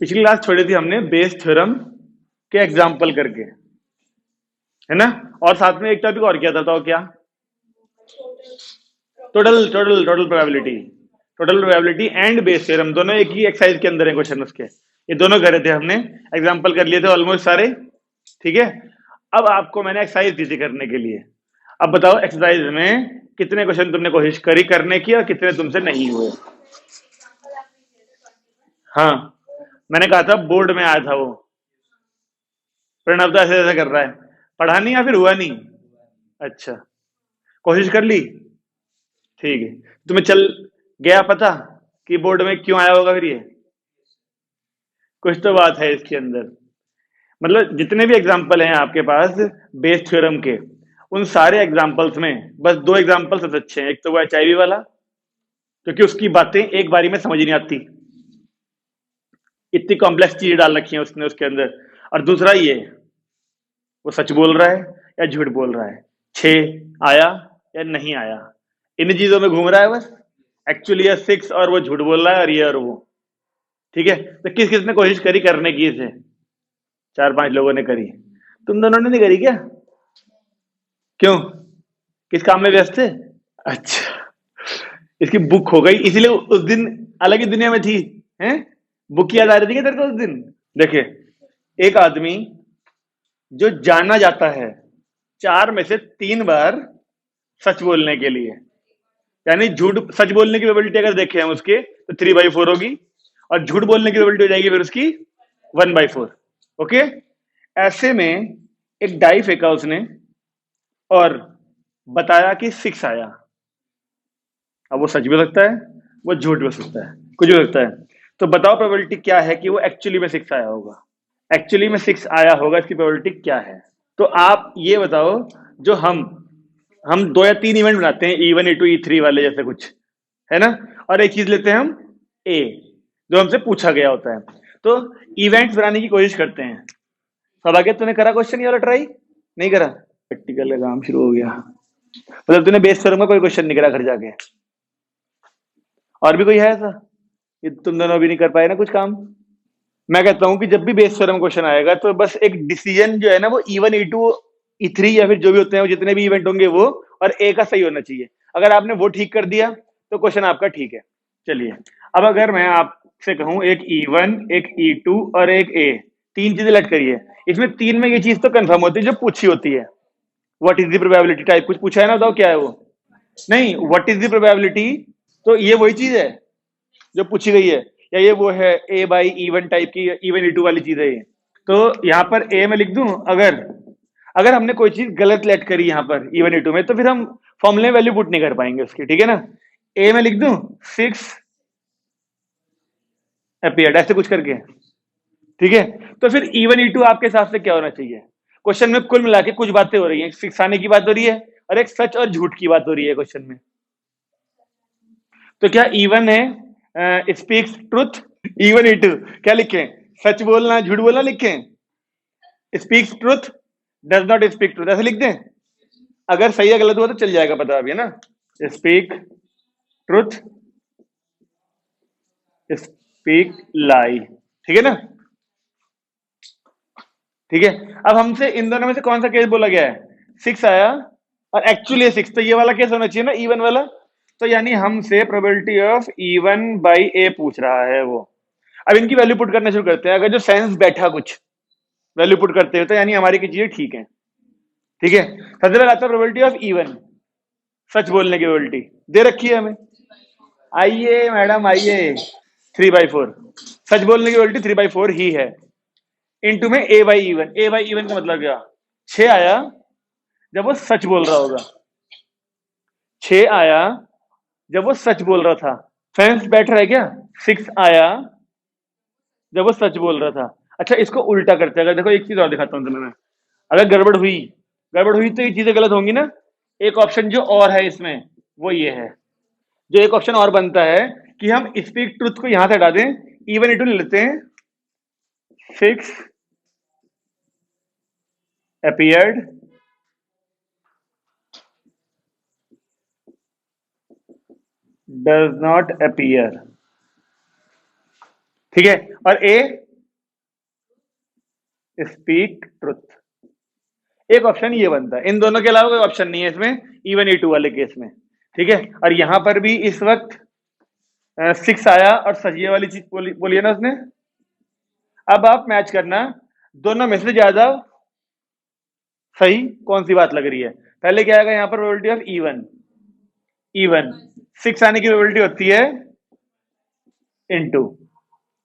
पिछली क्लास छोड़ी थी हमने बेस थ्योरम के एग्जाम्पल करके, है ना। और साथ में एक टॉपिक और किया था, तो क्या? Total total total probability, total probability and Bayes theorem दोनों एक ही एक्सरसाइज के अंदर है क्वेश्चन उसके। ये दोनों करे थे हमने, एग्जाम्पल कर लिए थे ऑलमोस्ट सारे। ठीक है, अब आपको मैंने एक्सरसाइज दी थी करने के लिए। अब बताओ एक्सरसाइज में कितने क्वेश्चन तुमने कोशिश करी करने की और कितने तुमसे नहीं हुए? हाँ, मैंने कहा था बोर्ड में आया था वो। प्रणव तो ऐसे ऐसे कर रहा है, पढ़ा नहीं या फिर हुआ नहीं? अच्छा, कोशिश कर ली, ठीक है। तुम्हें चल गया पता कि बोर्ड में क्यों आया होगा फिर ये? कुछ तो बात है इसके अंदर। मतलब जितने भी एग्जाम्पल हैं आपके पास बेस थ्योरम के, उन सारे एग्जाम्पल्स में बस दो एग्जाम्पल सबसे अच्छे हैं। एक तो वो एचआईवी वाला, क्योंकि उसकी बातें एक बारी में समझ नहीं आती, इतनी कॉम्प्लेक्स चीजें डाल रखी हैं उसने उसके अंदर। और दूसरा ये, वो सच बोल रहा है या झूठ बोल रहा है, 6 आया या नहीं आया, इन चीजों में घूम रहा है बस। एक्चुअली ये 6 और वो झूठ बोल रहा है, और ये और वो। ठीक है, तो किस किस ने कोशिश करी करने की इसे? 4-5 लोगों ने करी। तुम दोनों ने नहीं करी क्या? क्यों, किस काम में व्यस्त थे? अच्छा, इसकी बुक हो गई इसीलिए उस दिन अलग ही दुनिया में थी, हैं? बुक याद आ रही थी क्या तेरे को उस दिन? देखे, एक आदमी जो जाना जाता है 4 में से 3 बार सच बोलने के लिए, यानी झूठ सच बोलने की प्रोबेबिलिटी अगर देखें हम उसके, तो 3/4 होगी, और झूठ बोलने की प्रोबेबिलिटी हो जाएगी फिर उसकी 1/4। ओके, ऐसे में एक डाई फेंका उसने और बताया कि 6 आया। अब वो सच भी हो सकता है, वो झूठ भी हो सकता है, कुछ भी हो सकता है। तो बताओ प्रोबेबिलिटी क्या है कि वो एक्चुअली में 6 आया होगा? एक्चुअली में 6 आया होगा, इसकी प्रोबेबिलिटी क्या है? तो आप ये बताओ, जो हम 2 या 3 इवेंट बनाते हैं, E1 E2 E3 वाले जैसे कुछ, है ना। और एक चीज लेते हैं हम ए, जो हमसे पूछा गया होता है। तो इवेंट्स बनाने की कोशिश करते हैं। सौभाग्य, तूने करा क्वेश्चन ये वाला ट्राई? नहीं करा? प्रैक्टिकल का काम शुरू हो गया, मतलब तूने बेस थ्योरम का कोई क्वेश्चन नहीं करा घर जाके? और भी कोई है ऐसा? ये तुम दोनों भी नहीं कर पाए ना कुछ काम। मैं कहता हूं कि जब भी बेस थ्योरम क्वेश्चन आएगा, तो बस एक डिसीजन जो है ना, वो E1 E2 E3 या फिर जो भी होते हैं, वो जितने भी इवेंट होंगे वो, और ए का सही होना चाहिए। अगर आपने वो ठीक कर दिया तो क्वेश्चन आपका ठीक है। चलिए, अब अगर मैं आपसे कहूं एक E1 एक E2 और एक ए, 3 चीजें लट करिए, इसमें 3 में ये चीज तो कंफर्म होती है जो पूछी होती है। What is the probability type कुछ पूछा है ना, बताओ क्या है वो? नहीं, व्हाट इज द प्रोबेबिलिटी, तो ये वही चीज है जो पूछी गई है, या ये वो है A/E1 टाइप की E1 E2 वाली चीज है ये? तो यहाँ पर ए में लिख दूं, अगर अगर हमने कोई चीज गलत लेट करी यहाँ पर E1 E2 में, तो फिर हम फॉर्मूले में वैल्यू पुट नहीं कर पाएंगे उसकी, ठीक है ना। ए में लिख दूं 6 अपीयर्ड, ऐसे कुछ करके, ठीक है। तो फिर E1 E2 आपके हिसाब से क्या होना चाहिए? क्वेश्चन में कुल मिला के कुछ बातें हो रही हैं, 6 आने की बात हो रही है और एक सच और झूठ की बात हो रही है क्वेश्चन में। तो क्या E1 है स्पीक्स ट्रुथ, E1 E2 क्या लिखें? सच बोलना झूठ बोलना लिखें? Speaks truth, does not speak truth, ऐसे लिख दें? अगर सही है गलत हुआ तो चल जाएगा पता अभी, है ना। स्पीक ट्रुथ, स्पीक लाई, ठीक है ना। ठीक है, अब हमसे इन दोनों में से कौन सा केस बोला गया है? 6 आया और एक्चुअली 6, तो ये वाला केस होना चाहिए ना, E1 वाला। तो यानी हमसे प्रोबेबिलिटी ऑफ E1/A पूछ रहा है वो। अब इनकी वैल्यू पुट करना शुरू करते हैं। अगर जो सेंस बैठा कुछ वैल्यू पुट करते हो, तो यानी हमारी की चीजें ठीक है। ठीक है, सबसे पहले आता है प्रोबेबिलिटी ऑफ E1, सच बोलने की प्रोबेबिलिटी दे रखी है हमें। आइए मैडम आइए, 3/4, सच बोलने की प्रोबेबिलिटी 3/4 ही है। इनटू में A/E1, A/E1 का मतलब क्या? 6 आया जब वो सच बोल रहा होगा, 6 आया जब वो सच बोल रहा था। सेंस बैठ रहा है क्या? 6 आया जब वो सच बोल रहा था। अच्छा, इसको उल्टा करते हैं। अगर देखो, एक चीज और दिखाता हूं तुम्हें मैं। अगर गड़बड़ हुई तो ये चीजें गलत होंगी ना। एक ऑप्शन जो और है इसमें, वो ये है, जो एक ऑप्शन और बनता है कि हम स्पीक ट्रुथ को यहां से हटा दें, E1 E2 ले लेते हैं, 6 appeared does not appear, ठीक है। और ए स्पीक ट्रुथ। एक ऑप्शन ये बनता है, इन दोनों के अलावा कोई ऑप्शन नहीं है इसमें, इवन E2 वाले केस में, ठीक है। और यहां पर भी इस वक्त 6 आया और सच ये वाली चीज बोली है ना उसने। अब आप मैच करना दोनों में से ज्यादा सही कौन सी बात लग रही है। पहले क्या आएगा यहाँ पर, प्रोबेबिलिटी ऑफ इवन 6 आने की प्रोबेबिलिटी होती है इनटू,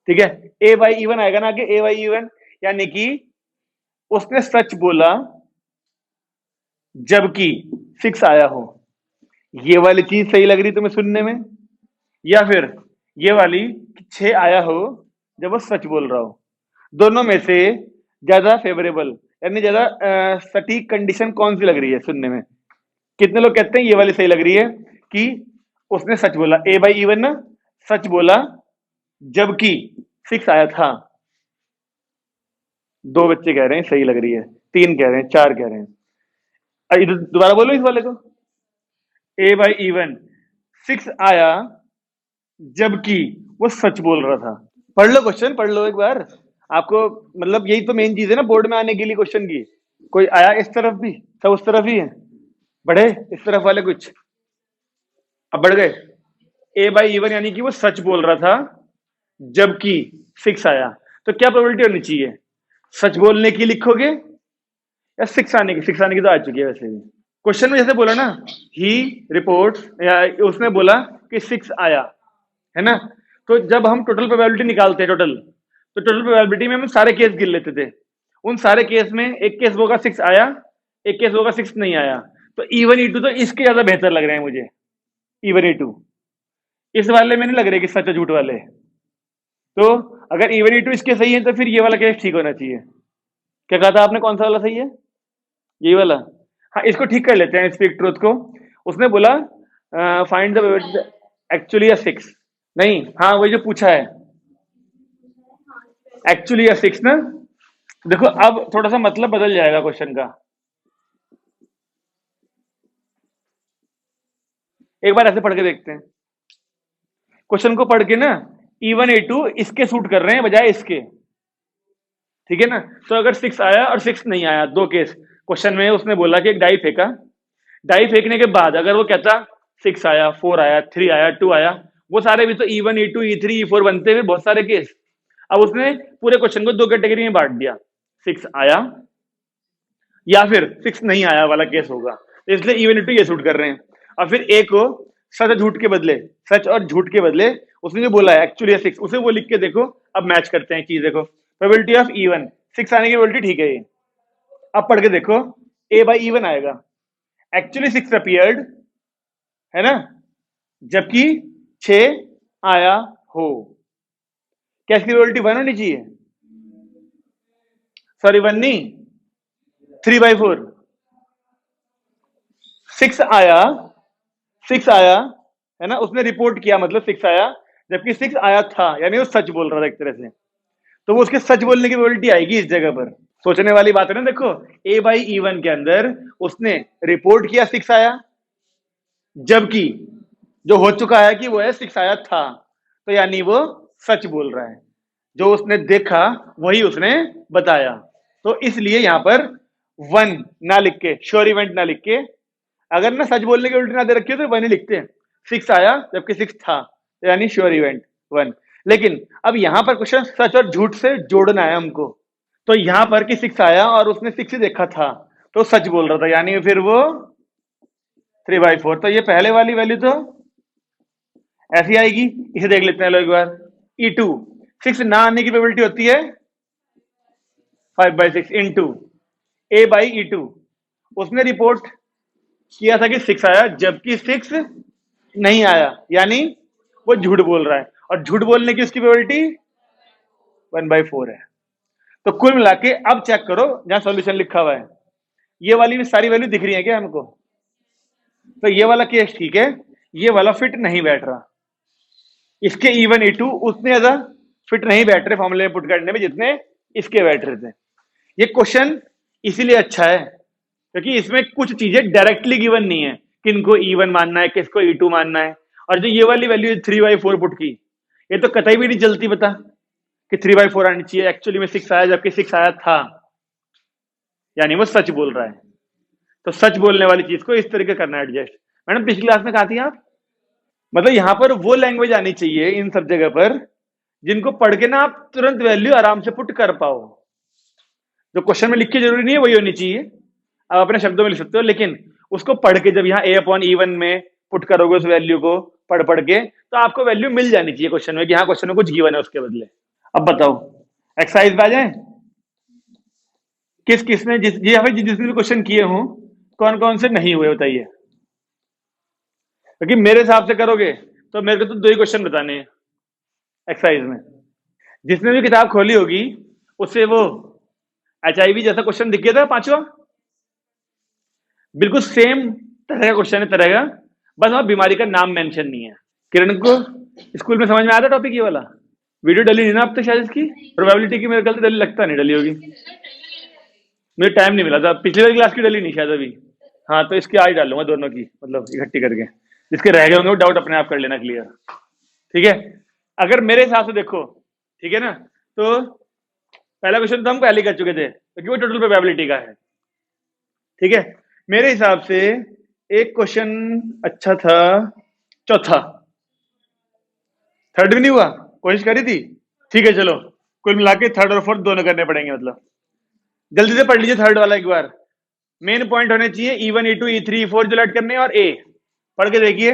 ठीक है। ए बाई इवन आएगा ना आगे, ए बाई इवन, यानी कि उसने सच बोला जबकि 6 आया हो। ये वाली चीज सही लग रही तुम्हें सुनने में, या फिर ये वाली 6 आया हो जब वो सच बोल रहा हो। दोनों में से ज्यादा फेवरेबल यानी ज्यादा सटीक कंडीशन कौन सी लग रही है सुनने में। कितने लोग कहते हैं ये वाली सही लग रही है कि उसने सच बोला, ए बाई इवन ना, सच बोला जबकि 6 आया था। 2 बच्चे कह रहे हैं सही लग रही है, 3 कह रहे हैं, 4 कह रहे हैं। दोबारा बोलो इस वाले को, ए बाई इवन 6 आया जबकि वो सच बोल रहा था। पढ़ लो क्वेश्चन, पढ़ लो एक बार, आपको मतलब यही तो मेन चीज है ना बोर्ड में आने के लिए क्वेश्चन की। कोई आया इस तरफ भी, सब उस तरफ ही है, बढ़े इस तरफ वाले कुछ, अब बढ़ गए। ए बाई इवन यानी कि वो सच बोल रहा था जबकि 6 आया, तो क्या प्रोबेबिलिटी होनी चाहिए, सच बोलने की लिखोगे या 6 आने की। 6 आने की तो आ चुकी है वैसे भी। क्वेश्चन में जैसे बोला ना, ही रिपोर्ट्स, या उसने बोला कि 6 आया, है ना। तो जब हम टोटल प्रोबेबिलिटी निकालते हैं तो टोटल प्रोबेबिलिटी में हम सारे केस गिन लेते थे। उन सारे केस में एक केस होगा 6 आया, एक केस होगा 6 नहीं आया। तो इवन E2 तो इसके ज्यादा बेहतर लग रहे हैं मुझे, इवन E2। इस वाले में नहीं लग रहे कि सच और झूठ वाले। तो अगर इवन E2 इसके सही है तो फिर ये वाला केस ठीक होना चाहिए। क्या कहा था आपने, कौन सा वाला सही है, यही वाला। हाँ, इसको ठीक कर लेते हैं, स्पीक ट्रुथ को। उसने बोला फाइंड द एक्चुअली 6, नहीं, हाँ वही जो पूछा है एक्चुअली 6 ना। देखो अब थोड़ा सा मतलब बदल जाएगा क्वेश्चन का। एक बार ऐसे पढ़ के देखते हैं क्वेश्चन को, पढ़ के ना इवन E2 इसके सूट कर रहे हैं बजाय इसके, ठीक है ना। तो अगर 6 आया और 6 नहीं आया, 2 केस क्वेश्चन में उसने बोला कि एक डाई फेंका, डाई फेंकने के बाद अगर वो कहता 6 आया, 4 आया, 3 आया, 2 आया, वो सारे भी तो E1 E2 E3 E4 बनते हुए बहुत सारे केस। अब उसने पूरे क्वेश्चन को 2 कैटेगरी में बांट दिया, 6 आया या फिर 6 नहीं आया वाला केस होगा, इसलिए इवन E2 ये सूट कर रहे हैं। और फिर एक को सच और झूठ के बदले, सच और झूठ के बदले उसने जो बोला है एक्चुअली 6, उसे वो लिख के देखो। अब मैच करते हैं चीज, देखो प्रोबेबिलिटी ऑफ इवन 6 आने की प्रोबेबिलिटी ठीक है ये। अब पढ़ के देखो, ए बाई इवन आएगा, एक्चुअली 6 अपीयर्ड, है ना, जबकि 6 आया हो। क्या इसकी प्रोबेबिलिटी 1 होनी चाहिए, सॉरी 1 नहीं, 3/4। 6 आया, 6 आया, है ना, उसने रिपोर्ट किया मतलब 6 आया, जबकि 6 आया था, यानी वो सच बोल रहा था एक तरह से। तो वो उसके सच बोलने की प्रोबेबिलिटी आएगी इस जगह पर। सोचने वाली बात है ना। देखो ए बाई इवन के अंदर उसने रिपोर्ट किया 6 आया, जबकि जो हो चुका है कि वो है 6 आया था, तो यानी वो सच बोल रहा है, जो उसने देखा वही उसने बताया। तो इसलिए यहां पर 1 ना लिख के, श्योर इवेंट ना लिख के, अगर ना सच बोलने की उल्टी ना दे रखी हो तो 1 ही लिखते हैं, 6 आया जबकि 6 था, तो यानी श्योर इवेंट 1। लेकिन अब यहां पर क्वेश्चन सच और झूठ से जोड़ना है हमको। तो यहां पर कि 6 आया और उसने 6 ही देखा था, तो सच बोल रहा था, यानी फिर वो 3/4। तो ये पहले वाली वैल्यू तो ऐसी आएगी। इसे देख लेते हैं लोग एक बार। E2 6 ना आने की प्रोबेबिलिटी होती है 5/6 इंटू ए बाई E2। उसने रिपोर्ट किया था कि 6 आया जबकि 6 नहीं आया, यानी वो झूठ बोल रहा है, और झूठ बोलने की उसकी प्रोबेबिलिटी 1/4 है। तो कुल मिला के अब चेक करो जहां सॉल्यूशन लिखा हुआ है, ये वाली भी सारी वैल्यू दिख रही है क्या हमको। तो ये वाला केस ठीक है, ये वाला फिट नहीं बैठ रहा, इसके इवन E2 उतने ज्यादा फिट नहीं बैठ रहे फॉर्मूले में पुट करने में जितने इसके बैठ रहे थे। ये क्वेश्चन इसीलिए अच्छा है क्योंकि इसमें कुछ चीजें डायरेक्टली गिवन नहीं है, किनको E1 मानना है, किसको E2 मानना है। और जो ये वाली वैल्यू 3/4 पुट की, ये तो कतई भी नहीं चलती बता कि 3/4 आनी चाहिए, एक्चुअली में 6 आया जबकि 6 आया था। यानी वो सच बोल रहा है। तो सच बोलने वाली चीज को इस तरीके करना है एडजस्ट। मैडम पिछली क्लास में कहा थी आप, मतलब यहां पर वो लैंग्वेज आनी चाहिए इन सब जगह पर जिनको पढ़ के ना आप तुरंत वैल्यू आराम से पुट कर पाओ। जो क्वेश्चन में लिख के जरूरी नहीं है वही होनी चाहिए, आप अपने शब्दों में लिख सकते हो, लेकिन उसको पढ़ के जब यहाँ A/E1 में पुट करोगे उस वैल्यू को पढ़ पढ़ के, तो आपको वैल्यू मिल जानी चाहिए क्वेश्चन में कि हाँ क्वेश्चन में कुछ गिवन है उसके बदले। अब बताओ एक्सरसाइज पे आ जाए। किस किसने जिसने भी क्वेश्चन किए हों कौन कौन से नहीं हुए बताइए, क्योंकि मेरे हिसाब से करोगे तो मेरे को तो 2 ही क्वेश्चन बताने हैं एक्सरसाइज में। जिसने भी किताब खोली होगी उससे वो HIV जैसा क्वेश्चन दिख गया था 5वां, बिल्कुल सेम तरह का क्वेश्चन है, तरह का, बस वहां बीमारी का नाम मेंशन नहीं है। किरण को स्कूल में समझ में आया था टॉपिक ये वाला? वीडियो डली नहीं ना अब तक शायद इसकी? प्रोबेबिलिटी की मेरे ख्याल से डली लगता नहीं, डली होगी, मुझे टाइम नहीं मिला था। पिछली वाली क्लास की डली नहीं शायद अभी। हाँ तो इसकी आज डालूंगा दोनों की, मतलब इकट्ठी करके, जिसके रह गए होंगे वो डाउट अपने आप कर लेना क्लियर। ठीक है, अगर मेरे हिसाब से देखो, ठीक है ना, तो पहला क्वेश्चन तो हम पहले कर चुके थे क्योंकि वो टोटल प्रोबेबिलिटी का है। ठीक है, मेरे हिसाब से एक क्वेश्चन अच्छा था, चौथा, थर्ड भी नहीं हुआ, कोशिश करी थी। ठीक है चलो, कुल मिला के थर्ड और फोर्थ दोनों करने पड़ेंगे। मतलब जल्दी से पढ़ लीजिए थर्ड वाला एक बार। मेन पॉइंट होने चाहिए E1 E2 E3 E4 जो ऐड करने हैं और ए। पढ़ के देखिए,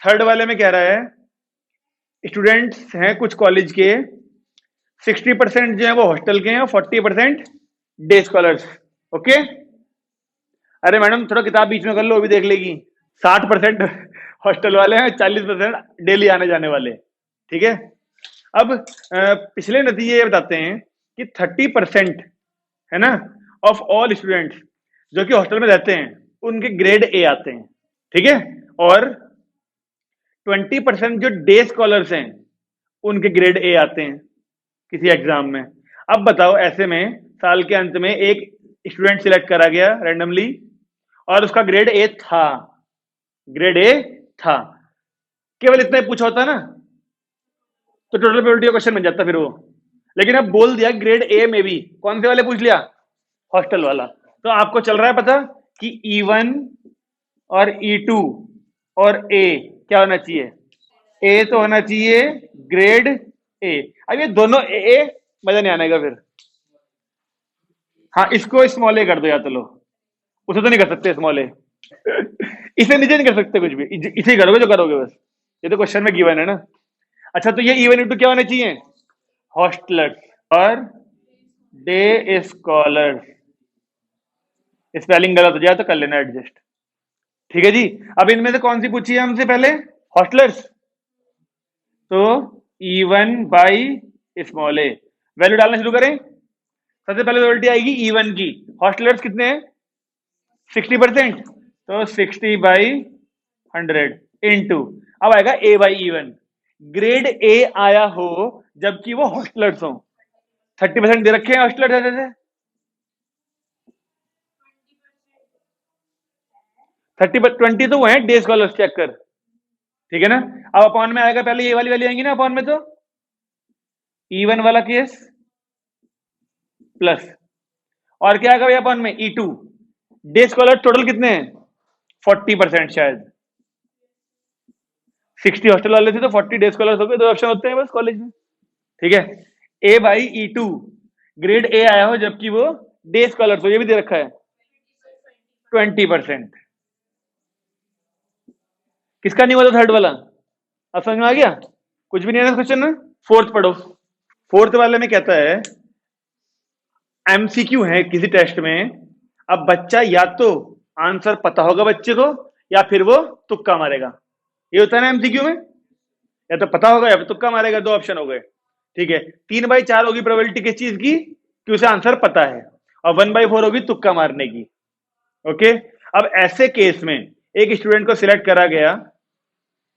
थर्ड वाले में कह रहा है स्टूडेंट्स हैं कुछ कॉलेज के 60% जो है वो हॉस्टल के हैं और 40% डे स्कॉलर्स। ओके, अरे मैडम थोड़ा किताब बीच में कर लो, भी देख लेगी। 60% हॉस्टल वाले हैं, 40% डेली आने जाने वाले। ठीक है, अब पिछले नतीजे ये बताते हैं कि 30% है ना ऑफ ऑल स्टूडेंट्स जो कि हॉस्टल में रहते हैं उनके ग्रेड A आते हैं। ठीक है, और 20% जो डे स्कॉलर्स हैं उनके ग्रेड A आते हैं किसी एग्जाम में। अब बताओ ऐसे में साल के अंत में एक स्टूडेंट सिलेक्ट करा गया रैंडमली और उसका ग्रेड A था, ग्रेड A था, केवल इतना ही पूछा होता ना तो टोटल प्रोबेबिलिटी का क्वेश्चन बन जाता फिर वो। लेकिन अब बोल दिया ग्रेड A में भी, कौन से वाले पूछ लिया? हॉस्टल वाला। तो आपको चल रहा है पता कि E1 और E2 और A क्या होना चाहिए? A तो होना चाहिए ग्रेड A। अब ये दोनों A मजा नहीं आने का फिर। हाँ इसको स्मॉल A कर दो या तो लो, उसे तो नहीं कर सकते स्मॉल A इसे नीचे नहीं कर सकते कुछ भी, इसे ही करोगे जो करोगे बस, ये तो क्वेश्चन में गिवन है ना। अच्छा तो ये E1 E2 क्या होने चाहिए? हॉस्टलर्स और डे स्कॉलर्स। स्पेलिंग गलत हो जाए तो कर लेना एडजस्ट। ठीक है जी, अब इनमें से कौन सी पूछी है हमसे पहले? हॉस्टलर्स। तो E1 by small A, value डालना शुरू करें। सबसे पहले प्रोबेबिलिटी आएगी E1 की, हॉस्टलर्स कितने हैं? 60%, तो 60 बाई 100 इनटू, अब आएगा A by E1। Grade A आया हो जबकि वो हॉस्टलर्स हो, 30% दे रखे हैं हॉस्टलर्स जैसे, 20 तो वो है डे स्कॉलर्स, चेक कर। ठीक है ना, अब अपॉन में आएगा, पहले ये वाली वैल्यू आएंगी ना अपॉन में, तो E1 वाला केस प्लस, और क्या आएगा भैया अपॉन में? E2। डे स्कॉलर टोटल कितने हैं? 40% शायद, 60 हॉस्टल वाले थे तो 40 डे स्कॉलर्स हो गए, 2 ऑप्शन होते हैं बस कॉलेज में। ठीक है, A by E2, grade A आया हो जबकि वो डे स्कॉलर्स हो, ये भी दे रखा है 20%। किसका नहीं हुआ था थर्ड वाला? अब समझ में आ गया? कुछ भी नहीं है क्वेश्चन में। फोर्थ पढ़ो, फोर्थ वाले में कहता है MCQ है किसी टेस्ट में, अब बच्चा या तो आंसर पता होगा बच्चे को या फिर वो तुक्का मारेगा, ये होता है ना MCQ में, या तो पता होगा या फिर तुक्का मारेगा, 2 ऑप्शन हो गए। ठीक है, 3/4 होगी प्रोबेबिलिटी किस चीज की? कि उसे आंसर पता है, और 1/4 होगी तुक्का मारने की। ओके, अब ऐसे केस में एक स्टूडेंट को सिलेक्ट करा गया,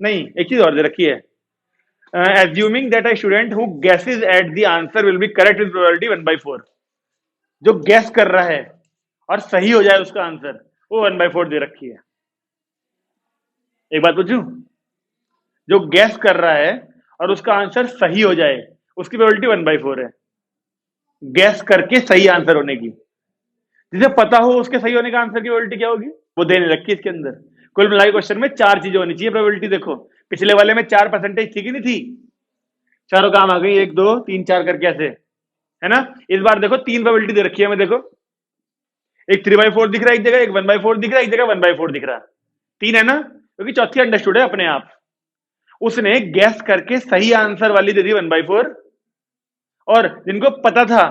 नहीं एक चीज और दे रखी है, assuming that a student who guesses at the answer will be correct with probability 1/4, जो गैस कर रहा है और सही हो जाए उसका आंसर, वो 1/4 दे रखी है। एक बात पूछूं, जो गैस कर रहा है और उसका आंसर सही हो जाए उसकी प्रोबेबिलिटी 1/4 है, गैस करके सही आंसर होने की। जिसे पता हो उसके सही होने का आंसर की प्रोबेबिलिटी क्या होगी, वो देने रखी इसके अंदर। कुल मिलाकर क्वेश्चन में 4 चीजें होनी चाहिए प्रोबेबिलिटी। देखो पिछले वाले में 4% थी कि नहीं थी, चारों काम आ गई, 1 2 3 4 करके ऐसे, है ना। इस बार देखो 3 प्रोबेबिलिटी दे रखी है हमें, देखो एक 3/4 दिख रहा है एक जगह, एक 1/4 दिख रहा है एक जगह, 1/4 दिख रहा है, 3 है ना, क्योंकि चौथी अंडरस्टूड है अपने आप। उसने गैस करके सही आंसर वाली दे दी 1/4, और जिनको पता था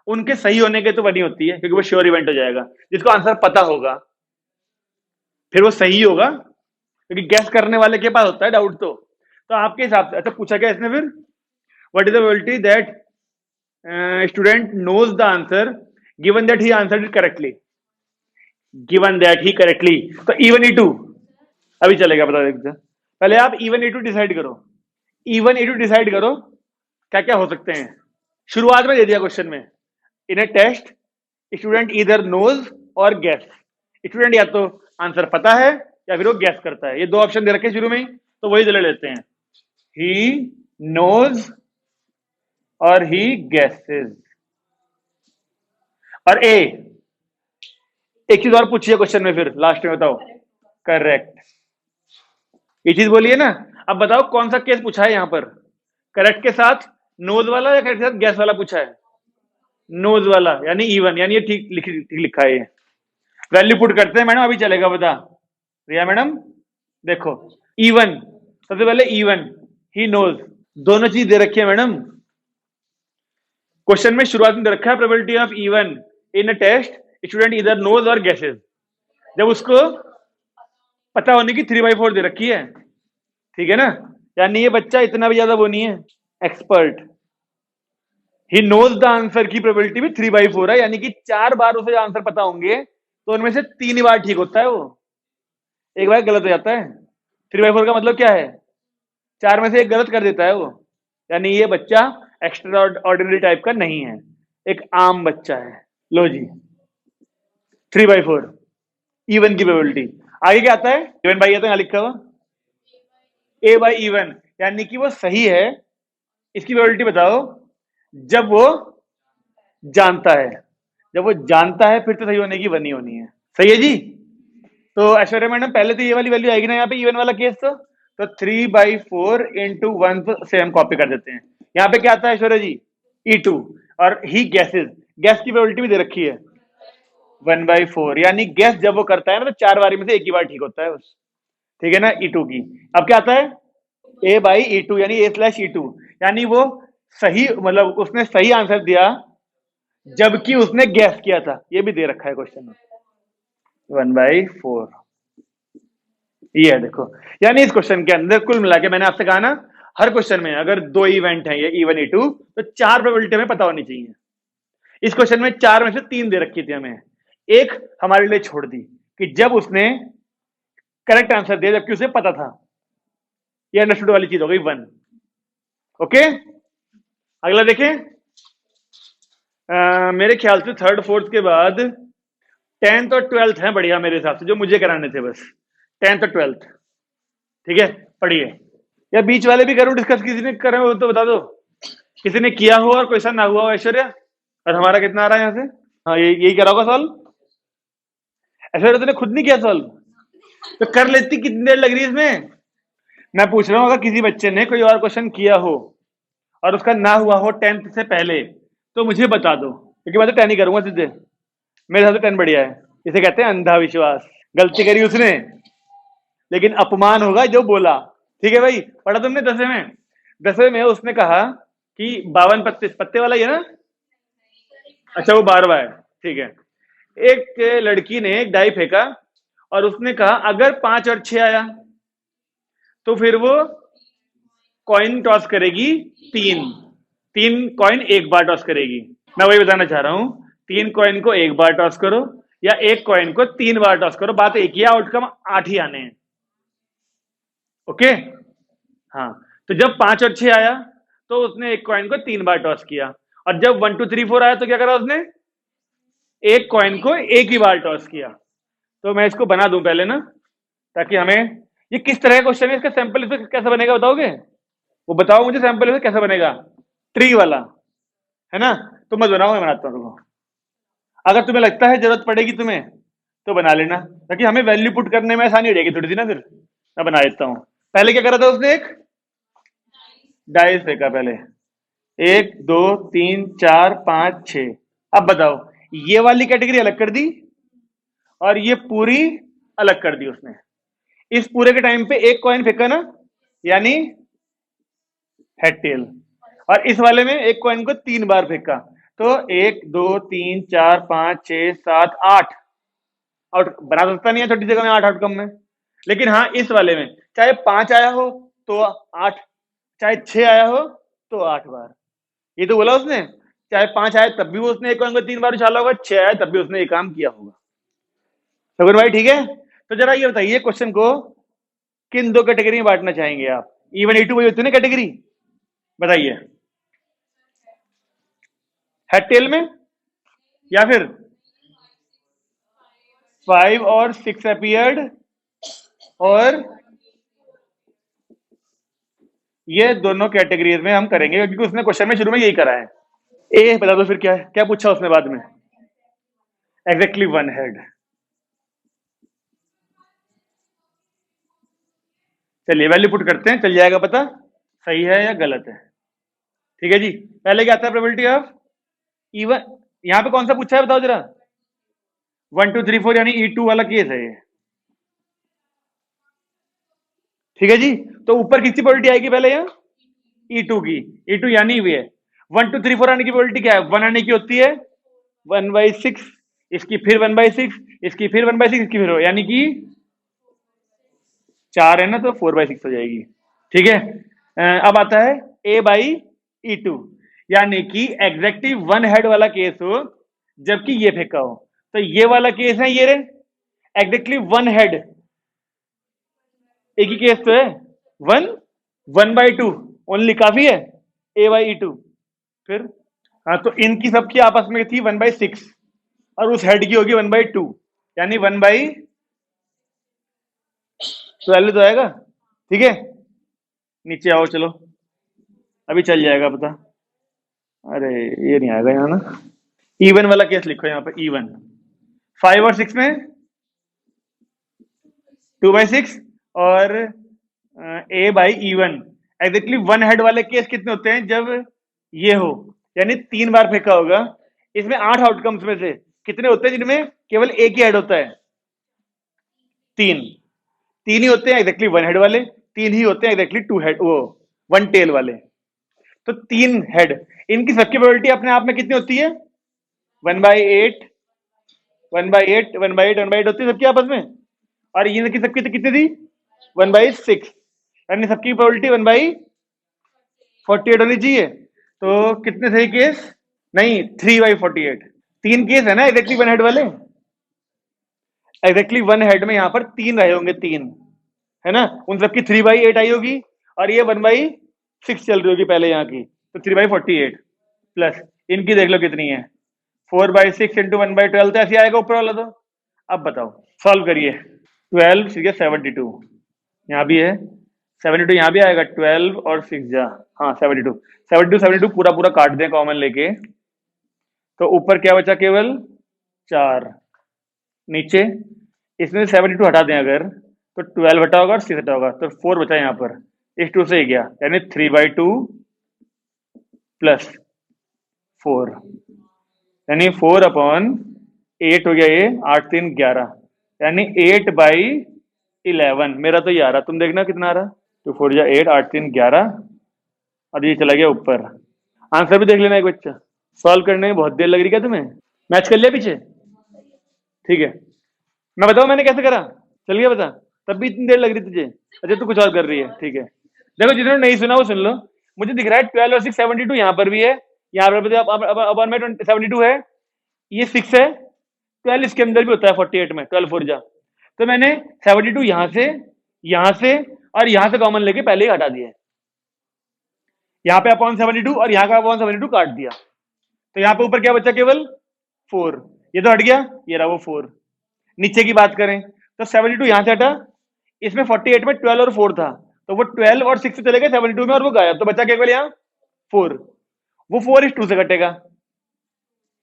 उनके सही होने के तो बनी होती है, क्योंकि वो श्योर इवेंट हो जाएगा। जिसको आंसर पता होगा फिर वो सही होगा, क्योंकि गैस करने वाले के पास होता है डाउट। तो आपके हिसाब से अच्छा पूछा क्या इसने फिर, what is the probability that student knows the answer given that he answered it correctly, given that he correctly. तो इवन ई टू अभी चलेगा, बता देखते हैं। पहले आप इवन ई टू डिसाइड करो, इवन ई टू डिसाइड करो क्या क्या हो सकते हैं। शुरुआत में दे दिया क्वेश्चन में, इन ए टेस्ट स्टूडेंट इधर नोज और गैस। स्टूडेंट या तो आंसर पता है या फिर वो गैस करता है, ये दो ऑप्शन दे रखे शुरू में ही, तो वही ले लेते हैं, ही नोज और ही गैसेस। और ए, एक चीज और पूछिए क्वेश्चन में फिर लास्ट में, बताओ करेक्ट, ये चीज बोलिए ना। अब बताओ कौन सा केस पूछा है यहां पर, करेक्ट के साथ नोज वाला या करेक्ट के साथ गैस वाला पूछा है, नोज वाला, यानी इवन, यानी ये ठीक लिखा है ये। वैल्यू पुट करते हैं मैडम, अभी चलेगा, बता रिया मैडम। देखो इवन, सबसे पहले इवन, ही नोज, दोनों चीज दे रखी है मैडम क्वेश्चन में। शुरुआत में दे रखा है probability of event in a test student इधर नोज और गैसेस, जब उसको पता होने की 3/4 दे रखी है, ठीक है ना, यानी ये बच्चा इतना भी ज्यादा वो नहीं है expert. He knows the answer की प्रोबेबिलिटी भी 3/4 है, यानी कि 4 बार उसे आंसर पता होंगे तो उनमें से 3 ही बार ठीक होता है, वो एक बार गलत हो जाता है। 3/4 का मतलब क्या है, 4 में से एक गलत कर देता है वो, यानी ये बच्चा एक्स्ट्रा ऑर्डिनरी टाइप का नहीं है, एक आम बच्चा है। लो जी 3/4 इवन की प्रोबेबिलिटी। आगे क्या आता है, इवन बाई आता है, लिखा हुआ ए बाई इवन, यानी कि वो सही है। इसकी प्रोबेबिलिटी बताओ जब वो जानता है, जब वो जानता है फिर तो सही होने की बनी होनी है। सही है जी। तो ऐश्वर्या मैडम पहले तो ये वाली वैल्यू आएगी ना यहाँ पे, इवन वाला केस, तो 3/4 इंटू 1 से हम कॉपी कर देते हैं। यहाँ पे क्या आता है ऐश्वर्या जी, E2, और ही गैसेस, गैस की प्रोबेबिलिटी भी दे रखी है 1/4, यानी गैस जब वो करता है ना तो 4 बारी में से एक ही बार ठीक होता है बस, ठीक है ना, E2 की। अब क्या आता है A/E2, यानी A/E2, यानी वो सही, मतलब उसने सही आंसर दिया जबकि उसने गैस किया था, ये भी दे रखा है क्वेश्चन में 1/4, ये है देखो। यानी इस क्वेश्चन के अंदर कुल मिला के मैंने आपसे कहा ना, हर क्वेश्चन में अगर 2 इवेंट है, ये E1 E2, तो 4 प्रोबेबिलिटी हमें पता होनी चाहिए। इस क्वेश्चन में 4 में से 3 दे रखी थी हमें, एक हमारे लिए छोड़ दी कि जब उसने करेक्ट आंसर दिया जबकि उसे पता था, ये अंडरस्टूड वाली चीज हो गई 1। ओके, अगला देखें। मेरे ख्याल से 3rd 4th के बाद 10th और 12th है बढ़िया मेरे हिसाब से, जो मुझे कराने थे बस 10th और 12th। ठीक है, पढ़िए, या बीच वाले भी करूं डिस्कस, किसी ने करे हो तो बता दो, किसी ने किया हो और क्वेश्चन ना हुआ हो ऐश्वर्या। और हमारा कितना आ रहा है यहाँ से, हाँ यही करा होगा सॉल्व, ऐश्वर्या तूने खुद नहीं किया सॉल्व, तो कर लेती, कितनी देर लग रही है इसमें। मैं पूछ रहा हूँ अगर किसी बच्चे ने कोई और क्वेश्चन किया हो और उसका ना हुआ हो 10th से पहले, तो मुझे बता दो, क्योंकि मैं तो 10 ही करूंगा सीधे, मेरे हिसाब से 10 बढ़िया है। इसे कहते हैं अंधा विश्वास, गलती करी उसने लेकिन अपमान होगा जो बोला। ठीक है भाई, पढ़ा तुमने 10वें में, 10वें में उसने कहा कि 52 पत्ते, पत्ते वाला ही है ना, अच्छा वो 12वां है, ठीक है। एक लड़की ने एक डाई फेंका और उसने कहा अगर 5 और 6 आया तो फिर वो कॉइन टॉस करेगी 3, 3 कॉइन एक बार टॉस करेगी। मैं वही बताना चाह रहा हूं, 3 कॉइन को एक बार टॉस करो या एक कॉइन को 3 बार टॉस करो, बात एक ही, आउटकम 8 ही आने हैं। ओके, हाँ, तो जब 5 और 6 आया तो उसने एक कॉइन को 3 बार टॉस किया, और जब 1 2 3 4 आया तो क्या करा उसने, एक कॉइन को एक ही बार टॉस किया। तो मैं इसको बना दूं पहले ना, ताकि हमें, ये किस तरह का क्वेश्चन है, इसका सैंपल इफेक्ट कैसे बनेगा बताओगे, वो बताओ मुझे, सैंपल इफेक्ट कैसे बनेगा, ट्री वाला है ना, तो मैं बनाऊंगा, बनाता हूँ। अगर तुम्हें लगता है जरूरत पड़ेगी तुम्हें तो बना लेना, ताकि हमें वैल्यू पुट करने में आसानी रहेगी थोड़ी सी ना। फिर मैं बना देता हूँ। पहले क्या करा था उसने? एक डाइस फेंका पहले, 1 2 3 4 5 6। अब बताओ, ये वाली कैटेगरी अलग कर दी और ये पूरी अलग कर दी उसने। इस पूरे के टाइम पे एक कॉइन फेंका ना, यानी हेड टेल। और इस वाले में एक कॉइन को 3 बार फेंका, तो 1 2 3 4 5 6 7 8 आउट बना सकता नहीं है छोटी जगह में 8 आउटकम में। लेकिन हाँ, इस वाले में चाहे 5 आया हो तो 8, चाहे 6 आया हो तो 8 बार। ये तो बोला उसने, चाहे 5 आए तब भी वो उसने एक कॉइन को 3 बार उछाला होगा, 6 आए तब भी उसने ये काम किया होगा। सगुन भाई ठीक है? तो जरा ये बताइए, क्वेश्चन को किन दो कैटेगरी में बांटना चाहेंगे आप? इवन E2 वही होती है ना कैटेगरी, बताइए। हेड टेल में, या फिर 5 और 6 अपीयर्ड, और ये दोनों कैटेगरीज में हम करेंगे, क्योंकि उसने क्वेश्चन में शुरू में यही करा है। ए बता दो फिर क्या है, क्या पूछा उसने बाद में? Exactly 1 head. चलिए वैल्यू पुट करते हैं, चल जाएगा पता सही है या गलत है। ठीक है जी। पहले क्या आता है? Probability of even. यहां पे कौन सा पूछा है बताओ जरा? 1 2 3 4, यानी E2 वाला केस है ये। ठीक है जी। तो ऊपर किसकी प्रोबेबिलिटी आएगी पहले? यहाँ E2 की। E2 यानी ये 1 2 3 4 आने की प्रोबेबिलिटी क्या है? 1 आने की होती है 1/6, इसकी फिर 1/6, इसकी फिर 1/6, इसकी फिर, यानी कि 4 है ना, तो 4/6 हो जाएगी। ठीक है। अब आता है A/E2, यानी कि एग्जैक्टली 1 हेड वाला केस हो जबकि ये फेंका हो। तो ये वाला केस है, ये रे एग्जैक्टली 1 हेड। एक ही केस तो है, 1 1/2 ओनली, काफी है A/E2। फिर हाँ, तो इनकी सबकी आपस में थी 1/6, और उस हेड की होगी 1/2, यानी 1/12 तो आएगा। ठीक है, नीचे आओ चलो, अभी चल जाएगा पता। अरे ये नहीं आएगा यहाँ ना। इवन वाला केस लिखो यहाँ पे, इवन 5 और 6 में 2/6, और A/E1। एग्जैक्टली 1 हेड वाले केस कितने होते हैं? जब ये हो, यानी 3 बार फेंका होगा। इसमें 8 आउटकम्स में से कितने होते हैं जिनमें केवल एक ही हेड होता है? 3। 3 ही होते हैं एग्जैक्टली 1 हेड वाले, 3 ही होते हैं एग्जैक्टली 2 हेड, वो 1 टेल वाले। तो 3 हेड, इनकी सबकी प्रोबेबिलिटी अपने आप में कितनी होती है? 1/8, 1/8, 1/8, 1/8 होती है सबकी आपस में। और इनकी सबकी तो कितनी थी? 1/6, यानी सबकी प्रोबेबिलिटी 1/48 होनी चाहिए। तो कितने सही केस? नहीं, 3/48। 3 केस है ना एग्जैक्टली 1 हेड वाले। एग्जैक्टली 1 हेड में यहाँ पर 3 रहे होंगे, 3 है ना, उन सबकी 3/8 आई होगी, और ये 1/6 चल रही होगी पहले यहाँ की, तो 3/48 प्लस इनकी देख लो कितनी है, 4/6 इंटू 1/12, तो ऐसे आएगा ऊपर वाला। तो अब बताओ, सॉल्व करिए। 12 6 72, यहाँ भी है 72, यहाँ भी आएगा 12 और 6 जा, हाँ 72, 72 72 पूरा पूरा काट दें कॉमन लेके, तो ऊपर क्या बचा? केवल 4। नीचे इसमें 72 हटा दें अगर, तो 12 हटा होगा और 6 हटा होगा, तो 4 बचा यहाँ पर। इस 2 से ही गया, यानी 3/2 प्लस 4, यानी 4/8 हो गया ये, 8 3 11, यानी 8/11। मेरा तो ये आ रहा, तुम देखना कितना आ रहा। 2 4 जा 8, 8 3 11, और ये चला गया ऊपर। आंसर भी देख लेना एक बच्चा। सॉल्व करने में बहुत देर लग रही क्या तुम्हें? मैच कर लिया पीछे? ठीक है, मैं बताऊं मैंने कैसे करा? चल गया पता? तब भी इतनी देर लग रही तुझे? अच्छा तू कुछ और कर रही है, ठीक है। देखो जिन्होंने नहीं सुना वो सुन लो। मुझे दिख रहा है 12 और 6 72 यहाँ पर भी है, यहाँ पर भी अब में 72 है, ये 6 है, 12 इसके अंदर भी होता है 48 में, 12 4 जा। तो मैंने 72 यहाँ से और यहाँ से कॉमन लेके पहले ही हटा दिया है। यहाँ पे अपॉन 72 और यहाँ का अपॉन 72 काट दिया, तो यहाँ पे ऊपर क्या बचा? केवल 4, ये तो हट गया, ये रहा वो 4। नीचे की बात करें तो 72 यहां से हटा, इसमें 48 में 12 और 4 था, तो वो 12 और 6 से चले गए 72 में, और वो गायब, तो बचा केवल यहाँ 4। वो 4 इस 2 से कटेगा,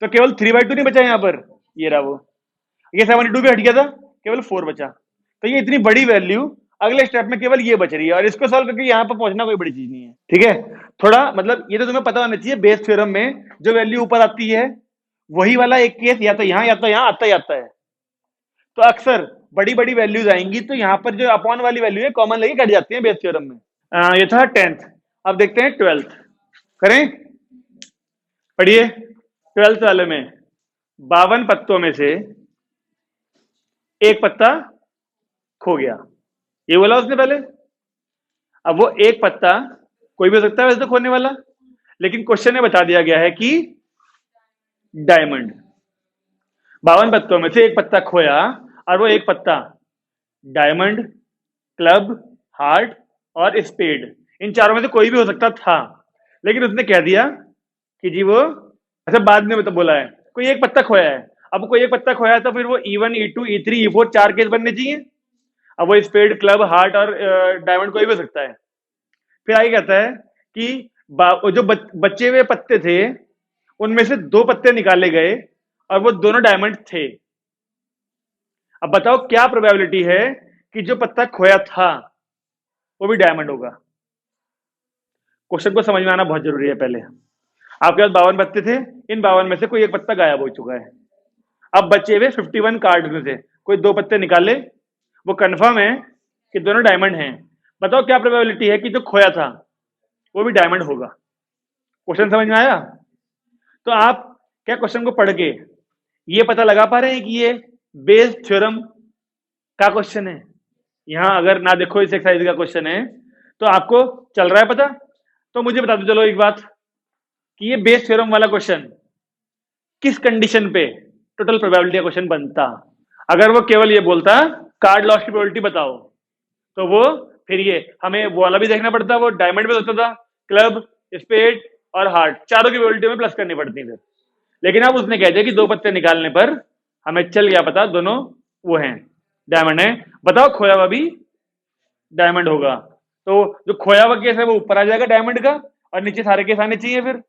तो केवल 3/2 नहीं बचा यहाँ पर, ये रहा वो, ये 72 पे हट गया था, केवल 4 बचा। तो ये इतनी बड़ी वैल्यू अगले स्टेप में केवल ये बच रही है, और इसको सॉल्व करके यहाँ पर पहुंचना कोई बड़ी चीज नहीं है। ठीक है, थोड़ा मतलब ये तो तुम्हें पता होना चाहिए, बेस थ्योरम में जो वैल्यू ऊपर आती है वही वाला एक केस या तो यहाँ या तो यहाँ आता ही आता है। तो अक्सर बड़ी बड़ी वैल्यूज आएंगी तो यहाँ पर जो अपॉन वाली वैल्यू है कॉमन लेके कट जाती है बेस थ्योरम में। ये था 10th। अब देखते हैं 12th। करें, पढ़िए। 12th वाले में 52 पत्तों में से एक पत्ता खो गया, ये बोला उसने पहले। अब वो एक पत्ता कोई भी हो सकता है वैसे तो खोने वाला, लेकिन क्वेश्चन में बता दिया गया है कि डायमंड। 52 पत्तों में से एक पत्ता खोया, और वो एक पत्ता डायमंड, क्लब, हार्ट और स्पेड, इन चारों में से कोई भी हो सकता था, लेकिन उसने कह दिया कि जी वो ऐसा बाद में मतलब बोला है कोई एक पत्ता खोया है। अब कोई एक पत्ता खोया है तो फिर वो E1 E2 E3 E4 चार केस बनने चाहिए। अब वो स्पेड, क्लब, हार्ट और डायमंड कोई भी हो सकता है। फिर आगे कहता है कि जो बचे हुए पत्ते थे उनमें से 2 पत्ते निकाले गए और वो दोनों डायमंड थे। अब बताओ क्या प्रोबेबिलिटी है कि जो पत्ता खोया था वो भी डायमंड होगा। क्वेश्चन को समझ में आना बहुत जरूरी है। पहले आपके पास 52 पत्ते थे, इन 52 में से कोई एक पत्ता गायब हो चुका है। अब बचे हुए 51 कार्ड में से कोई 2 पत्ते निकाले, वो कंफर्म है कि दोनों डायमंड हैं। बताओ क्या प्रोबेबिलिटी है कि जो खोया था वो भी डायमंड होगा। क्वेश्चन समझ में आया? तो आप क्या क्वेश्चन को पढ़ के ये पता लगा पा रहे हैं कि ये बेस थ्योरम का क्वेश्चन है? यहां अगर ना देखो इस एक्सरसाइज का क्वेश्चन है तो आपको चल रहा है पता? तो मुझे बता दो चलो एक बात कि ये बेस थ्योरम वाला क्वेश्चन किस कंडीशन पे टोटल प्रोबेबिलिटी का क्वेश्चन बनता। अगर वो केवल ये बोलता कार्ड लॉस की प्रोबेबिलिटी बताओ, तो वो फिर ये हमें वो वाला भी देखना पड़ता, वो डायमंड पे होता था, क्लब, स्पेड और हार्ट, चारों की प्रोबेबिलिटी में प्लस करनी पड़ती फिर। लेकिन अब उसने कह दिया कि 2 पत्ते निकालने पर हमें चल गया पता दोनों वो हैं, डायमंड है। बताओ खोया हुआ भी डायमंड होगा। तो जो खोया हुआ केस है वो ऊपर आ जाएगा डायमंड का, और नीचे सारे केस आने चाहिए फिर।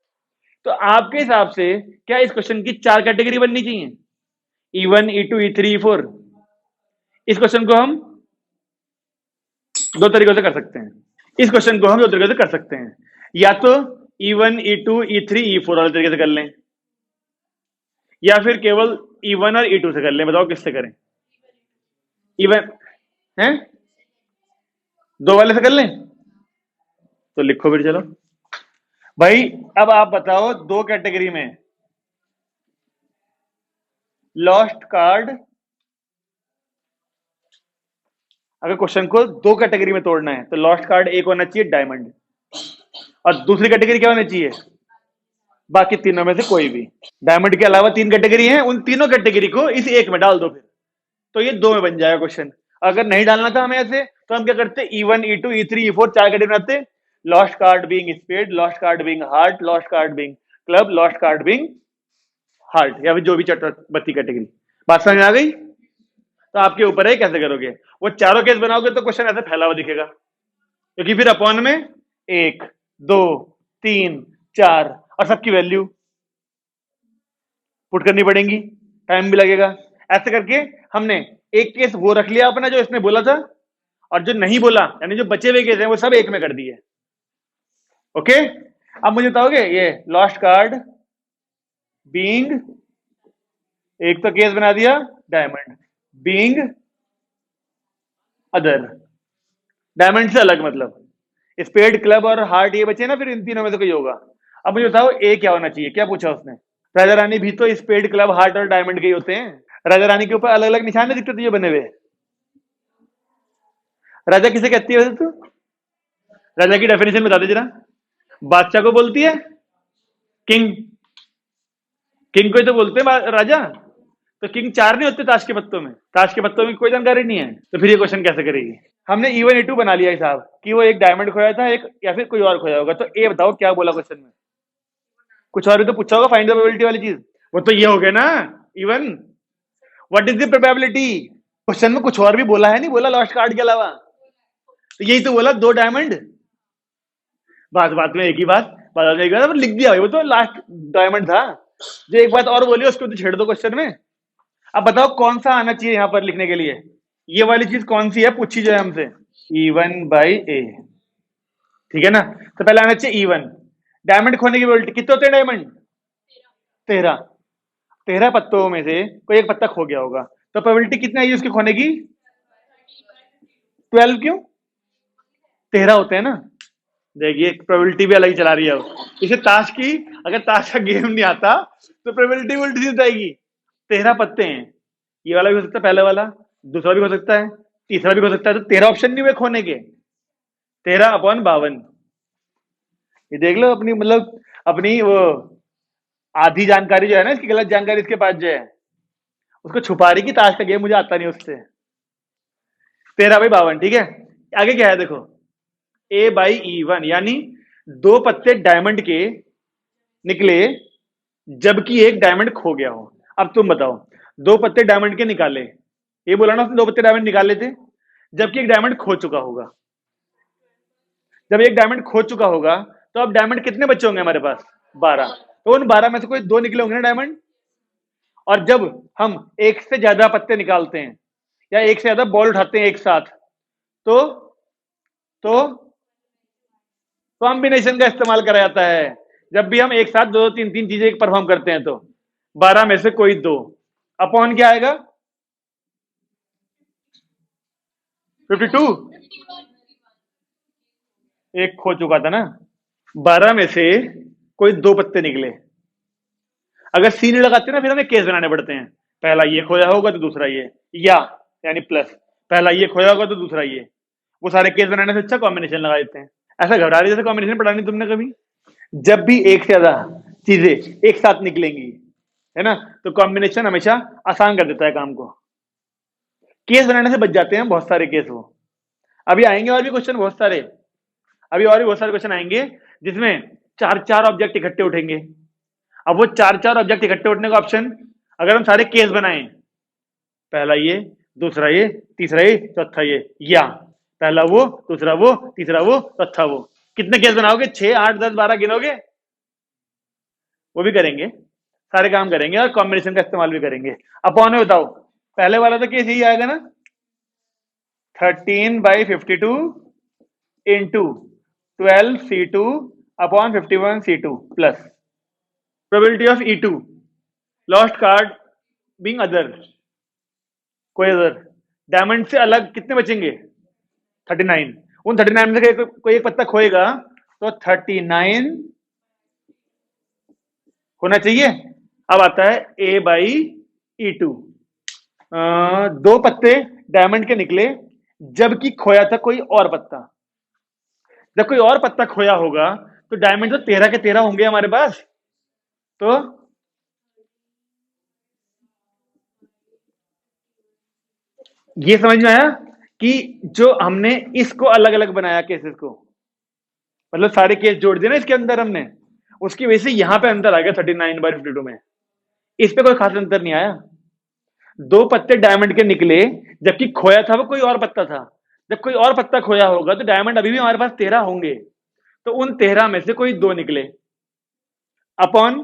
तो आपके हिसाब से क्या इस क्वेश्चन की 4 कैटेगरी बननी चाहिए? E1 E2 E3 E4। इस क्वेश्चन को हम 2 तरीकों से कर सकते हैं। इस क्वेश्चन को हम 2 तरीकों से कर सकते हैं, या तो E1 E2 E3 E4 वाले तरीके से कर लें, या फिर केवल E1 और E2 से कर लें। बताओ किससे करें? E1 है 2 वाले से कर लें, तो लिखो फिर चलो भाई। अब आप बताओ 2 कैटेगरी में लॉस्ट कार्ड, अगर क्वेश्चन को 2 कैटेगरी में तोड़ना है तो लॉस्ट कार्ड एक होना चाहिए डायमंड, और दूसरी कैटेगरी क्या होनी चाहिए? बाकी तीनों में से कोई भी। डायमंड के अलावा 3 कैटेगरी हैं, उन तीनों कैटेगरी को इस एक में डाल दो फिर, तो ये 2 में बन जाएगा क्वेश्चन। अगर नहीं डालना था हमें ऐसे तो हम क्या करते? E1 E2 E3 E4 4 category बनाते, last card being spade, last card being heart, last card being club, last card being heart, या फिर जो भी बत्ती कैटेगरी। बात समझ में आ गई? तो आपके ऊपर है कैसे करोगे। वो चारों केस बनाओगे तो क्वेश्चन ऐसे फैला हुआ दिखेगा, क्योंकि फिर अपॉन में 1 2 3 4 और सबकी वैल्यू पुट करनी पड़ेगी, टाइम भी लगेगा। ऐसे करके हमने एक केस वो रख लिया अपना जो इसने बोला था, और जो नहीं बोला यानी जो बचे हुए केस हैं वो सब एक में कर दिए। ओके, अब मुझे बताओगे ये लॉस्ट कार्ड बीइंग, एक तो केस बना दिया डायमंड, बीइंग अदर, डायमंड से अलग, मतलब स्पेड, क्लब और हार्ट ये बचे ना, फिर इन तीनों में से कोई होगा। अब मुझे बताओ ए क्या होना चाहिए? क्या पूछा उसने? राजा रानी भी तो स्पेड, क्लब, हार्ट और डायमंड के ही होते हैं। राजा रानी के ऊपर अलग अलग निशान नहीं दिखते थे जो बने हुए। राजा किसे कहती है वैसे तू? राजा की डेफिनेशन बता दे जरा। बादशाह को बोलती है किंग, किंग को ही तो बोलते हैं राजा। तो किंग 4 नहीं होते ताश के पत्तों में? ताश के पत्तों में कोई जानकारी नहीं है, तो फिर ये क्वेश्चन कैसे करेगी? हमने E1 E2 बना लिया हिसाब कि वो एक डायमंड खोया था, एक या फिर कोई और खोया होगा। तो ए बताओ क्या बोला क्वेश्चन में? कुछ और भी तो पूछा होगा, फाइंड द प्रोबेबिलिटी वाली चीज। वो तो ये हो गया ना even, what is the probability. Question में कुछ और भी बोला है, नहीं बोला लॉस्ट कार्ड के अलावा? तो यही तो बोला 2 डायमंड। बात बात में एक ही बात बता देगा, लिख दिया भाई, वो तो लास्ट डायमंड था। जो एक बात और बोली उसको तो छेड़ दो क्वेश्चन में। अब बताओ कौन सा आना चाहिए यहां पर लिखने के लिए, ये वाली चीज कौन सी है पूछी जाए हमसे, E1/A, ठीक है ना। तो पहले आना चाहिए E1। डायमंड खोने की प्रोबेबिलिटी कितने होते हैं डायमंड, 13। 13 पत्तों में से कोई एक पत्ता खो गया होगा, तो प्रोबेबिलिटी कितनी आई उसके खोने की, 12। क्यों, 13 होते हैं ना। देखिए प्रोबेबिलिटी भी अलग ही चला रही है अब इसे ताश की, अगर ताश का गेम नहीं आता तो प्रोबेबिलिटी उल्टी हो जाएगी। 13 पत्ते हैं, ये वाला भी हो सकता है, पहले वाला, दूसरा भी हो सकता है, तीसरा भी हो सकता है, तो 13 ऑप्शन नहीं हुए खोने के, 13/52। ये देख लो अपनी मतलब अपनी वो आधी जानकारी जो है ना इसकी, गलत जानकारी इसके पास जो है उसको छुपा रही कि ताश का गेम मुझे आता नहीं उससे। 13/52, ठीक है। आगे क्या है देखो, A/E1 यानी दो पत्ते डायमंड के निकले जबकि एक डायमंड खो गया हो। अब तुम बताओ, दो पत्ते डायमंड के निकाले, ये बोला ना उसने दो पत्ते डायमंड निकाले थे, जबकि एक डायमंड खो चुका होगा। जब एक डायमंड खो चुका होगा तो अब डायमंड कितने बच्चे होंगे हमारे पास, 12। तो उन 12 में से कोई दो निकले होंगे ना डायमंड। और जब हम एक से ज्यादा पत्ते निकालते हैं या एक से ज्यादा बॉल उठाते हैं एक साथ, तो तो कॉम्बिनेशन का इस्तेमाल करा जाता है। जब भी हम एक साथ दो तीन तीन चीजें परफॉर्म करते हैं तो 12 में से कोई दो, अपॉन क्या आएगा, 52। एक खो चुका था ना, 12 में से कोई दो पत्ते निकले। अगर सी नहीं लगाते ना फिर हमें केस बनाने पड़ते हैं, पहला ये खोया होगा तो दूसरा ये, या यानी प्लस, पहला ये खोया होगा तो दूसरा ये, वो सारे केस बनाने से अच्छा कॉम्बिनेशन लगा देते हैं। ऐसा घबरा रही जैसे कॉम्बिनेशन पढ़ा नहीं तुमने कभी। जब भी एक से ज्यादा चीजें एक साथ निकलेंगी, है ना, तो कॉम्बिनेशन हमेशा आसान कर देता है काम को। केस बनाने से बच जाते हैं बहुत सारे केस वो। अभी आएंगे और भी क्वेश्चन बहुत सारे, अभी और भी बहुत सारे क्वेश्चन आएंगे जिसमें चार चार ऑब्जेक्ट इकट्ठे उठेंगे। अब वो चार चार ऑब्जेक्ट इकट्ठे उठने का ऑप्शन, अगर हम सारे केस बनाएं, पहला ये, दूसरा ये, तीसरा ये, चौथा ये, या पहला वो, दूसरा वो, तीसरा वो, चौथा वो, कितने केस बनाओगे, 6 8 10 12 गिनोगे, वो भी करेंगे, सारे काम करेंगे और कॉम्बिनेशन का इस्तेमाल भी करेंगे। अपॉन में बताओ, पहले वाला तो केस यही आएगा ना, 13/52 into 12C2 upon 51C2 plus probability of E2 lost card being other, कोई अदर डायमंड से अलग कितने बचेंगे, 39। उन 39 में से कोई एक पत्ता खोएगा तो 39 होना चाहिए। अब आता है A/E2, दो पत्ते डायमंड के निकले जबकि खोया था कोई और पत्ता। जब कोई और पत्ता खोया होगा तो डायमंड तो 13 के 13 होंगे हमारे पास, तो ये समझ में आया कि जो हमने इसको अलग अलग बनाया केसेस को, मतलब सारे केस जोड़ दिए ना इसके अंदर हमने, उसकी वजह से यहां पे अंतर आ गया 39/52 में। इस पे कोई खास अंतर नहीं आया। दो पत्ते डायमंड के निकले जबकि खोया था वो कोई और पत्ता था। जब कोई और पत्ता खोया होगा तो डायमंड अभी भी हमारे पास 13 होंगे, तो उन 13 में से कोई दो निकले, अपॉन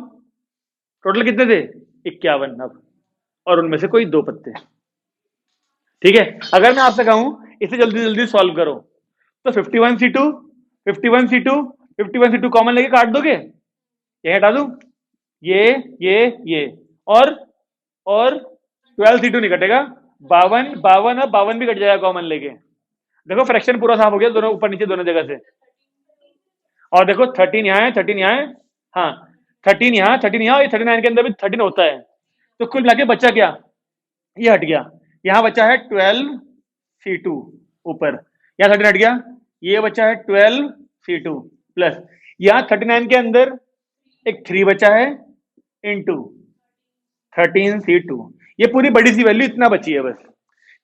टोटल कितने थे, 51 अब, और उनमें से कोई दो पत्ते। ठीक है, अगर मैं आपसे कहूं इसे जल्दी जल्दी सॉल्व करो, तो 51C2 51C2 51C2 कॉमन लेके काट दोगे, ये हटा दूं, ये और 12C2 नहीं कटेगा, 52 52 और 52 भी कट जाएगा कॉमन लेके। देखो फ्रैक्शन पूरा साफ हो गया दोनों ऊपर नीचे दोनों जगह से। और देखो 13 यहाँ है, 13 यहाँ है, हाँ 13 यहाँ, 13 यहाँ, और 39 के अंदर भी 13 होता है, तो कुल मिला के बचा क्या, ये हट गया, यहाँ बचा है 12C2 ऊपर, यहाँ 13 हट गया, ये बचा है 12C2 प्लस यहाँ 39 के अंदर एक 3 बचा है इंटू 13C2, ये पूरी बड़ी सी वैल्यू इतना बची है बस।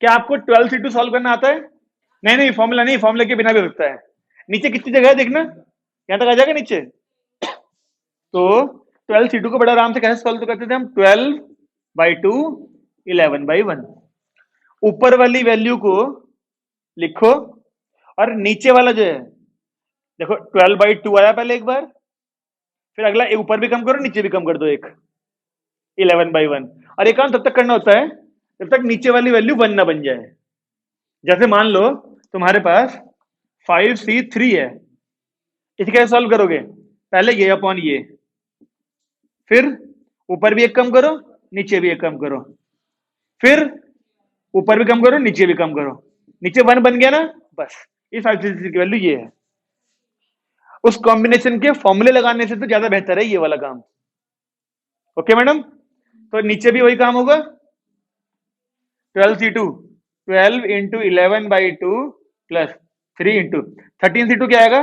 क्या आपको 12C2 सॉल्व करना आता है, नहीं फॉर्मूला नहीं, फॉर्मूला के बिना भी हो सकता है। नीचे कितनी जगह है देखना, यहां तक आ जाएगा नीचे। तो 12C2 को बड़ा आराम से कैसे सॉल्व करते थे हम, 12/2 11/1, ऊपर वाली वैल्यू को लिखो और नीचे वाला जो है देखो 12/2 आया पहले एक बार, फिर अगला ऊपर भी कम करो नीचे भी कम कर दो एक, 11/1। और ये काम तब तक करना होता है जब तक नीचे वाली वैल्यू 1 ना बन जाए। जैसे मान लो तुम्हारे पास 5C3 है, इसे कैसे सॉल्व करोगे? पहले ये अपॉन ये, फिर ऊपर भी एक कम करो, नीचे भी एक कम करो, फिर ऊपर भी कम करो, नीचे भी कम करो, नीचे 1 बन गया ना, बस इस 5C3 की वैल्यू ये है। उस कॉम्बिनेशन के फॉर्मूले लगाने से तो ज्यादा बेहतर है ये वाला काम। ओके मैडम, तो नीचे भी वही काम होगा। 12C2, 12 into 11/2 plus 3 into 13C2 क्या आएगा?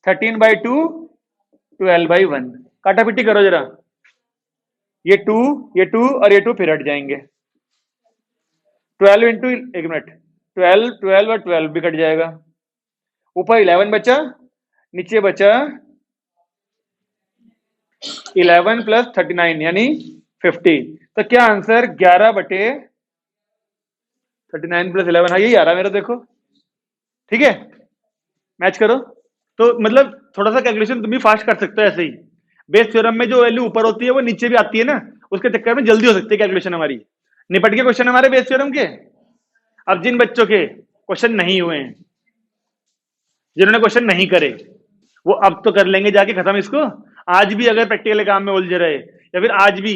13/2 12/1। काटा पिट्टी करो जरा, ये 2 ये 2 और ये 2 फिर हट जाएंगे। 12 इंटू, एक मिनट, 12 12 और 12 भी कट जाएगा। ऊपर 11 बचा, नीचे बचा 11 प्लस 39 यानी 50। तो क्या आंसर 11/39 प्लस 11, हाँ यही आ रहा मेरा, देखो ठीक है, मैच करो। तो मतलब थोड़ा सा कैलकुलेशन तुम भी फास्ट कर सकते हो ऐसे ही। बेस थ्योरम में जो वैल्यू ऊपर होती है वो नीचे भी आती है ना, उसके चक्कर में जल्दी हो सकती है कैलकुलेशन हमारी। निपट के क्वेश्चन हमारे बेस थ्योरम के। अब जिन बच्चों के क्वेश्चन नहीं हुए हैं, जिन्होंने क्वेश्चन नहीं करे, वो अब तो कर लेंगे जाके खत्म इसको। आज भी अगर प्रैक्टिकल काम में उलझे रहे या फिर आज भी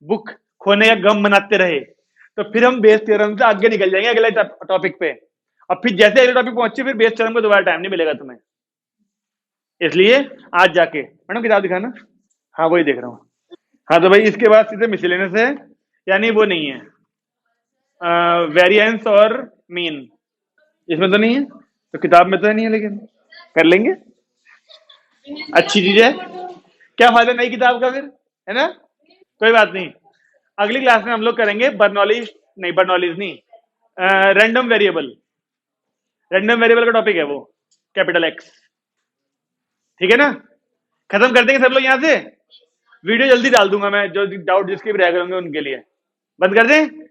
बुक खोने का गम मनाते रहे, तो फिर हम बेस थ्योरम से आगे निकल जाएंगे अगले टॉपिक पे। और फिर जैसे अगले टॉपिक पहुंचे फिर बेस थ्योरम को दोबारा टाइम नहीं मिलेगा तुम्हें। इसलिए आज जाके मैडम किताब दिखाना, हाँ वही देख रहा हूँ। हाँ तो भाई इसके बाद सीधे मिसलेनियस है, यानी वो नहीं है वेरिएंस और मीन, इसमें तो नहीं है, तो किताब में तो नहीं है, लेकिन कर लेंगे, अच्छी चीज है। क्या फायदा नई किताब का फिर, है ना? कोई बात नहीं, अगली क्लास में हम लोग करेंगे बर्नौलीज, नहीं बर्नौलीज नहीं, रैंडम वेरिएबल। रैंडम वेरिएबल का टॉपिक है वो, कैपिटल एक्स। ठीक है ना? खत्म कर देंगे सब लोग यहाँ से। वीडियो जल्दी डाल दूंगा मैं, जो डाउट जिसके भी रह गए होंगे उनके लिए। बंद कर दें?